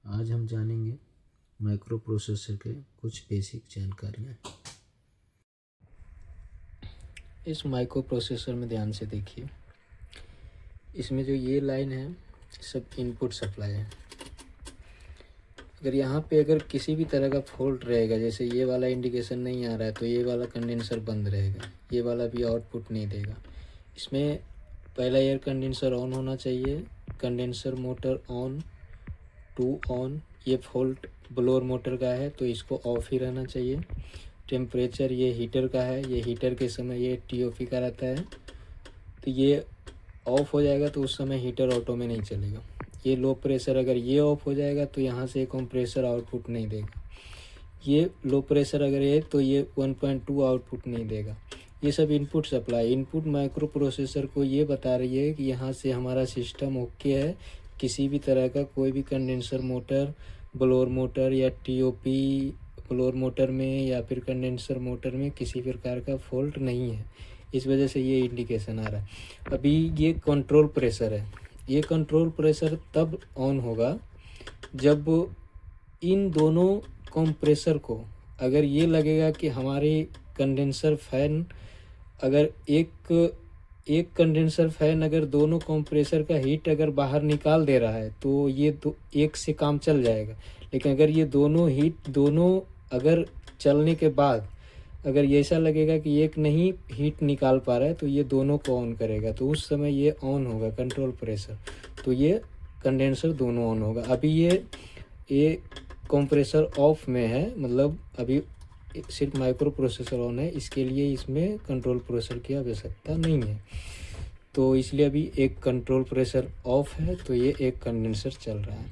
आज हम जानेंगे माइक्रो प्रोसेसर के कुछ बेसिक जानकारियाँ। इस माइक्रो प्रोसेसर में ध्यान से देखिए, इसमें जो ये लाइन है सब इनपुट सप्लाई है। अगर किसी भी तरह का फॉल्ट रहेगा, जैसे ये वाला इंडिकेशन नहीं आ रहा है तो ये वाला कंडेंसर बंद रहेगा, ये वाला भी आउटपुट नहीं देगा। इसमें पहला एयर कंडेंसर ऑन होना चाहिए, condenser motor on to on. ये फॉल्ट ब्लोअर मोटर का है तो इसको ऑफ ही रहना चाहिए। टेम्परेचर ये हीटर का है, ये हीटर के समय ये टीओपी का रहता है तो ये ऑफ हो जाएगा तो उस समय हीटर ऑटो में नहीं चलेगा। ये लो प्रेशर, अगर ये ऑफ हो जाएगा तो यहाँ से कंप्रेसर आउटपुट नहीं देगा। ये लो प्रेशर अगर है तो ये 1.2 आउटपुट नहीं देगा। ये सब input supply, input micro processor को ये बता रही है कि यहाँ से हमारा सिस्टम ओके है, किसी भी तरह का कोई भी कंडेंसर मोटर, ब्लोअर मोटर या टीओपी ब्लोअर मोटर में या फिर कंडेंसर मोटर में किसी प्रकार का फॉल्ट नहीं है। इस वजह से ये इंडिकेशन आ रहा है। अभी ये कंट्रोल प्रेशर है, ये कंट्रोल प्रेशर तब ऑन होगा जब इन दोनों कंप्रेसर को, अगर ये लगेगा कि हमारे कंडेंसर फैन, अगर एक कंडेंसर फैन अगर दोनों कंप्रेसर का हीट अगर बाहर निकाल दे रहा है तो ये एक से काम चल जाएगा। लेकिन अगर ये दोनों अगर चलने के बाद अगर ये ऐसा लगेगा कि एक नहीं हीट निकाल पा रहा है तो ये दोनों को ऑन करेगा, तो उस समय ये ऑन होगा कंट्रोल प्रेशर, तो ये कंडेंसर दोनों ऑन होगा। अभी ये कंप्रेसर ऑफ में है, मतलब अभी सिर्फ माइक्रो प्रोसेसर ऑन है, इसके लिए इसमें कंट्रोल प्रेशर की आवश्यकता नहीं है। तो इसलिए अभी एक कंट्रोल प्रेशर ऑफ है तो ये एक कंडेंसर चल रहा है।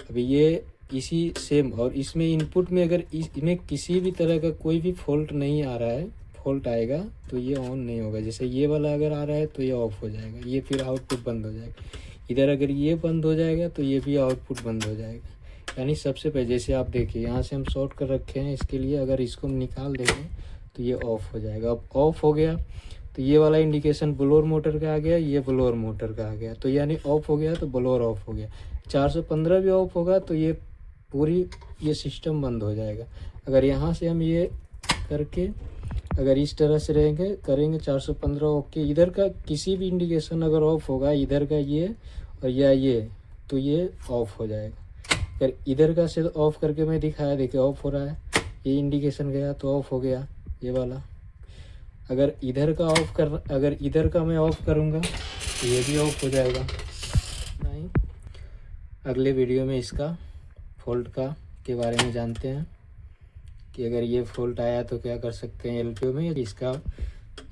अभी ये इसी सेम, और इसमें इनपुट में अगर इसमें किसी भी तरह का कोई भी फॉल्ट नहीं आ रहा है, फॉल्ट आएगा तो ये ऑन नहीं होगा। जैसे ये वाला अगर आ रहा है तो ये ऑफ हो जाएगा, ये फिर आउटपुट बंद हो जाएगा। इधर अगर ये बंद हो जाएगा तो ये भी आउटपुट बंद हो जाएगा। यानी सबसे पहले जैसे आप देखिए यहाँ से हम शॉर्ट कर रखे हैं, इसके लिए अगर इसको हम निकाल देंगे तो ये ऑफ हो जाएगा। अब ऑफ हो गया तो ये वाला इंडिकेशन ब्लोअर मोटर का आ गया, ये ब्लोअर मोटर का आ गया, तो यानी ऑफ हो गया तो ब्लोअर ऑफ हो गया। 415 भी ऑफ होगा तो ये पूरी ये सिस्टम बंद हो जाएगा। अगर यहाँ से हम ये करके अगर इस तरह से करेंगे 415 ओके, इधर का किसी भी इंडिकेशन अगर ऑफ होगा, इधर का ये और या ये, तो ये ऑफ हो जाएगा। अगर इधर का से ऑफ करके मैं दिखाया, देखिए ऑफ हो रहा है, ये इंडिकेशन गया तो ऑफ हो गया ये वाला। अगर इधर का मैं ऑफ करूँगा तो ये भी ऑफ हो जाएगा। नहीं, अगले वीडियो में इसका फॉल्ट के बारे में जानते हैं कि अगर ये फॉल्ट आया तो क्या कर सकते हैं एलपीओ में।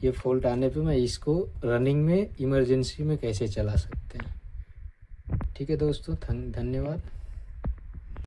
ये फॉल्ट आने पे मैं इसको रनिंग में इमरजेंसी में कैसे चला सकते हैं। ठीक है दोस्तों, धन्यवाद।